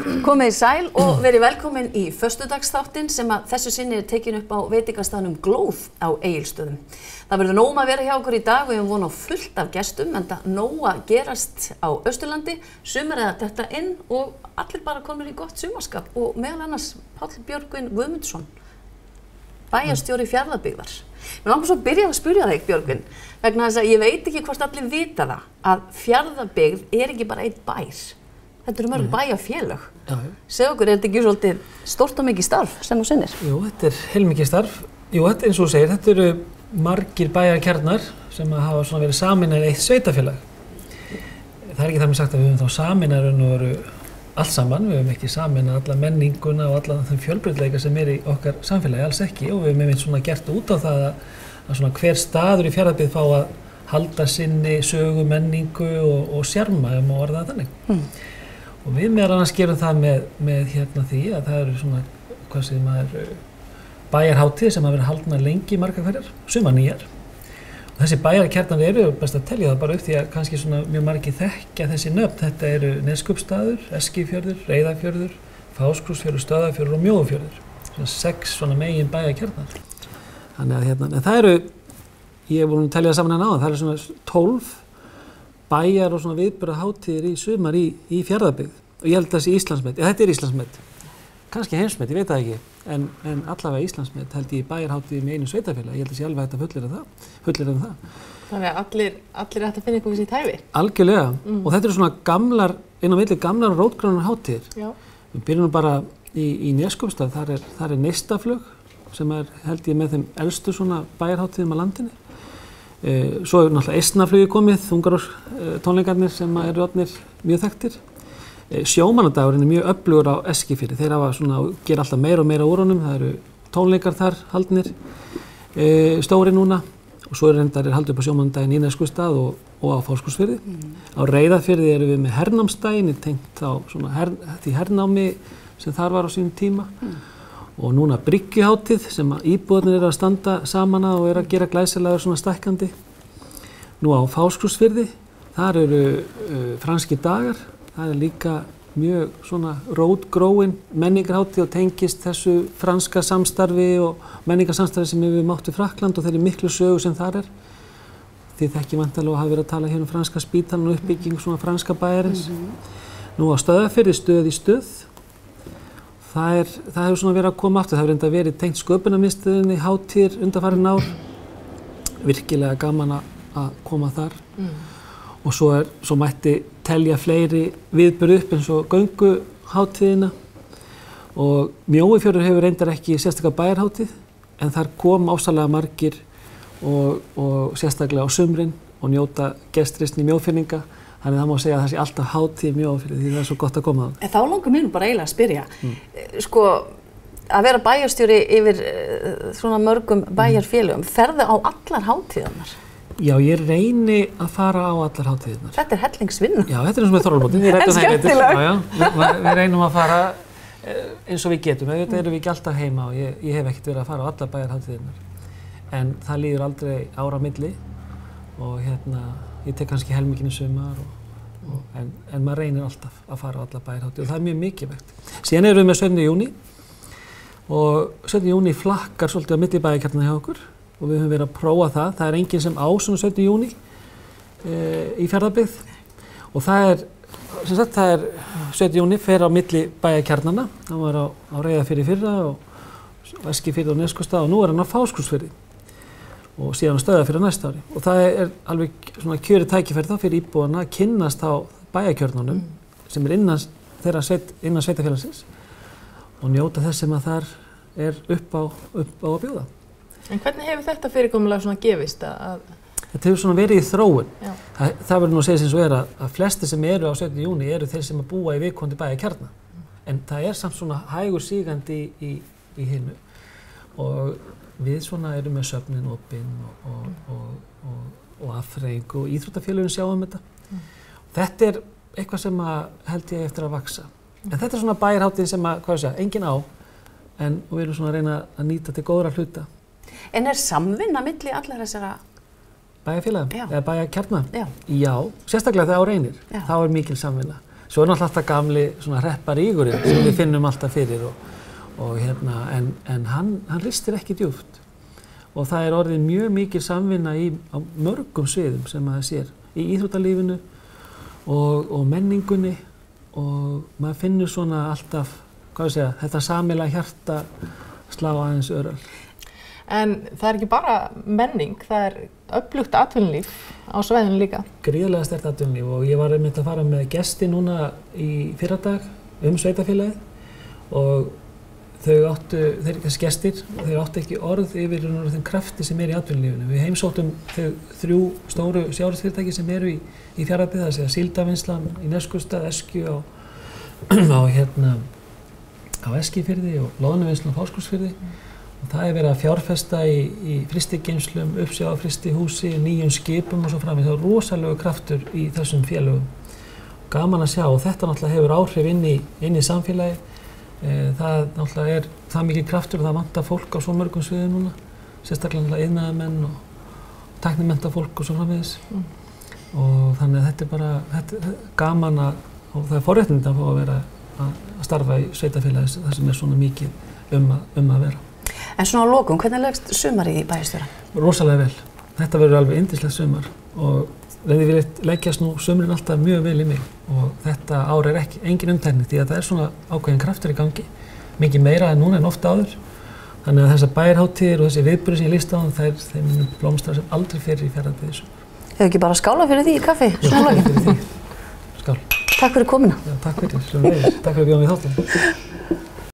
Komið í sæl og verið velkomin í föstudagsþáttinn sem að þessu sinni tekin upp á veitingastaðnum Glóð á Egilsstöðum. Það verður nóg að vera hjá okkur í dag og ég von á fullt af gestum, enda nóg að gerast á Austurlandi, sumar eða detta inn og allir bara komnir í gott sumarskap og meðal annars Páll Björgvin Guðmundsson, bæjarstjóri Fjarðabyggðar. Mér langar svo að byrja að spyrja þig, Björgvin, vegna þess að ég veit ekki hvort allir vita það að Fjarðabyggð ekki bara einn bær. Þetta eru mörg bæjarfélög. Segðu okkur, þetta ekki svolítið stórt og mikið starf sem þú sinnir? Jú, þetta heilmikið starf. Jú, þetta eins og þú segir, þetta eru margir bæjarkjarnar sem hafa svona verið sameinaðir í eitt sveitafélag. Það ekki þar með sagt að við höfum þá sameinaðir og veru allt saman. Við höfum ekki sameinað alla menninguna og alla þeim fjölbreytileika sem í okkar samfélagi, alls ekki. Og við höfum svona gert út á það að svona hver staður í Fjarðabyggð fá að halda sinni sögu, menningu og sjarma, ef má orða það þannig. Og við meðal annars gerum það með því að það eru svona, hvað segir maður, bæjarhátíðir sem hafa verið haldnar lengi margar hverjar, sumar nýjar. Og þessi bæjarkjarnar eru best að telja það bara upp því að kannski svona mjög margir þekkja þessi nöfn. Þetta eru Neskaupstaður, Eskifjörður, Reyðarfjörður, Fáskrúðsfjörður, Stöðvarfjörður og Mjóafjörður. Svona 6 svona megin bæjarkjarnar. Þannig að en það eru, ég er búin að telja það saman áðan, það eru svona 12 bæjar og svona viðburðahátíðir í sumar í Fjarðabyggð og ég held að þessi Íslandsmet, þetta Íslandsmet, kannski heimsmet, ég veit það ekki, en allavega Íslandsmet held ég bæjarhátíðir með einu sveitafélag, ég held að sé alveg hægt að fullyrða það. Þannig að allir ætti að finna eitthvað við sitt hæfi? Algjörlega, og þetta eru svona gamlar, inn á milli gamlar og rótgrónar hátíðir. Já. Við byrjum bara í Neskaupstað, þar er neistaflug sem held ég með þeim elstu svona bæjarhátíðum á landinu. Svo er náttúrulega Eistnaflugi komið, Þungarós tónleikarnir sem eru orðnir mjög þekktir. Sjómannadagurinn er mjög öflugur á Eskifirði, þeir hafa svona, gera alltaf meira og meira úr honum, það eru tónleikar þar haldnir, stóri núna og svo reyndar haldið upp á sjómannadaginn í Neskaupstað og á Fáskrúðsfirði. Á Reyðarfirði erum við með hernámsdaginn, tengt á svona því hernámi sem þar var á sínum tíma. Og núna bryggjuhátíð sem íbúarnir eru að standa saman og eru að gera glæsilegar svona stækkandi. Nú á Fáskrúðsfirði, þar eru franskir dagar, það er líka mjög svona rótgróin menningarhátíð og tengist þessu franska samstarfi og menningarsamstarfi sem við mátt við Frakkland og þeirri miklu sögu sem þar er. Þið þekkið væntanlega og hafa verið að tala hér franska spítalann og uppbygging svona franska bæjarins. Nú á Stöðvarfirði Stöð í stöð. Það hefur svona verið að koma aftur, það hefur enda verið tengt sköpunarmiðstöðinni, hátíðir undanfarin ár, virkilega gaman að koma þar. Og svo mætti telja fleiri viðburði upp eins og gönguhátíðina og Mjóafjörður hefur reyndar ekki sérstaklega bæjarhátíð en þar kom ásalega margir og sérstaklega á sumrin og njóta gestrisni Mjófirninga. Þannig það má segja að það sé alltaf hátíð í Mjóafirði því það er svo gott að koma það. En þá langar mér bara eiginlega að spyrja. Sko, að vera bæjarstjóri yfir svona mörgum bæjarfélögum, ferðu á allar hátíðarnar? Já, ég reyni að fara á allar hátíðarnar. Þetta er hellingsvinna. Já, þetta er eins og með Þorvaldsmótin. En skemmtileg. Við reynum að fara eins og við getum. Þetta erum við ekki alltaf heima og ég hef ekkert verið að fara á allar bæjarhátíðarnar. En það líður aldrei ára á milli og ég tek kannski helminginn í sumar en maður reynir alltaf að fara á alla bæjarhátíð og það er mjög mikilvægt. Síðan erum við með 17. júní og 17. júní flakkar svolítið á milli bæjarkjarnanna hjá okkur og við höfum verið að prófa það. Það er enginn sem á svona 17. júní í Fjarðabyggð og það er 17. júní fer á milli bæjarkjarnanna. Það var á Reyðarfirði fyrra og Eskifirði og Neskaupstað og nú er hann á Fáskrúðsfirði og síðan Stöðvarfirði á næsta ári. Og það er alveg svona kjörið tækifæri þá fyrir íbúana að kynnast á bæjarkjörnunum sem er innan sveitafélagsins og njóta þess sem að þar er upp á að bjóða. En hvernig hefur þetta fyrirkomulag svona gefist að? Þetta hefur svona verið í þróun. Það verður nú að segja sem svo er að flestir sem eru á 17. júní eru þeir sem að búa í viðkomandi bæjarkjarna. En það er samt svona hægur sígandi í hinu og við svona erum með söfnin opin og afþreyingu og íþróttafélögin sjáum þetta. Þetta er eitthvað sem held ég eftir að vaksa. En þetta er svona bæjarhátíð sem enginn á en við erum svona að reyna að nýta til góðra hluta. En er samvinna milli allar þessara bæjarfélaga eða bæjarkjarna? Já. Já, sérstaklega þegar á reynir. Þá er mikil samvinna. Svo náttúrulega gamli svona hrepparígurinn sem við finnum alltaf fyrir og en hann ristir ekki djúpt og það orðið mjög mikil samvinna á mörgum sviðum sem maður sér í íþróttalífinu og menningunni og maður finnur svona alltaf, þetta sameiginlega hjarta slá aðeins örar. En það ekki bara menning, það öflugt atvinnulíf á svæðinu líka. Gríðarlega sterkt atvinnulíf og ég var einmitt að fara með gesti núna í fyrradag sveitarfélagið og þessi gestir, þeir áttu ekki orð yfir þeim krafti sem í atvinnulífinu. Við heimsóttum þau 3 stóru sjávarútvegsfyrirtæki sem í Fjarðabyggð, það segja Síldarvinnslan í Neskaupstað, Eskju á Eskifirði og Loðnuvinnslan á Fáskrúðsfirði. Og það verið að fjárfesta í frystigeymslum, uppsjávarfrystihúsi, nýjum skipum og svo framvegis. Það rosalegu kraftur í þessum félögum. Gaman að sjá og þetta náttúrulega hefur áhrif inn í samfélagi. Það náttúrulega það mikið kraftur og það vantar fólk á svo mörgum sviðum núna. Sérstaklega náttúrulega iðnaðarmenn og tæknimennta fólk og svo framvegis. Og þannig að þetta bara gaman og það forréttindi að fá að vera að starfa í sveitarfélagi þar sem svona mikið að vera. En svona á lokum, hvernig leggst sumarið í bæjarstjóra? Rosalega vel. Þetta verður alveg yndislegt sumar og leggjast nú sumrin alltaf mjög vel í mig og þetta ár engin umtækning því að það svona ákveðin kraftur í gangi, mikið meira en núna en oft áður. Þannig að þessar bæjarhátíðir og þessi viðburðir sem ég lýsti á þeir munu blómstra sem aldrei fyrr í Fjarðabyggð í sumar. Hefur ekki bara skála fyrir því í kaffi? Skál. Takk fyrir komuna. Já, takk fyrir, takk fyrir að bjóða mig í þáttinn.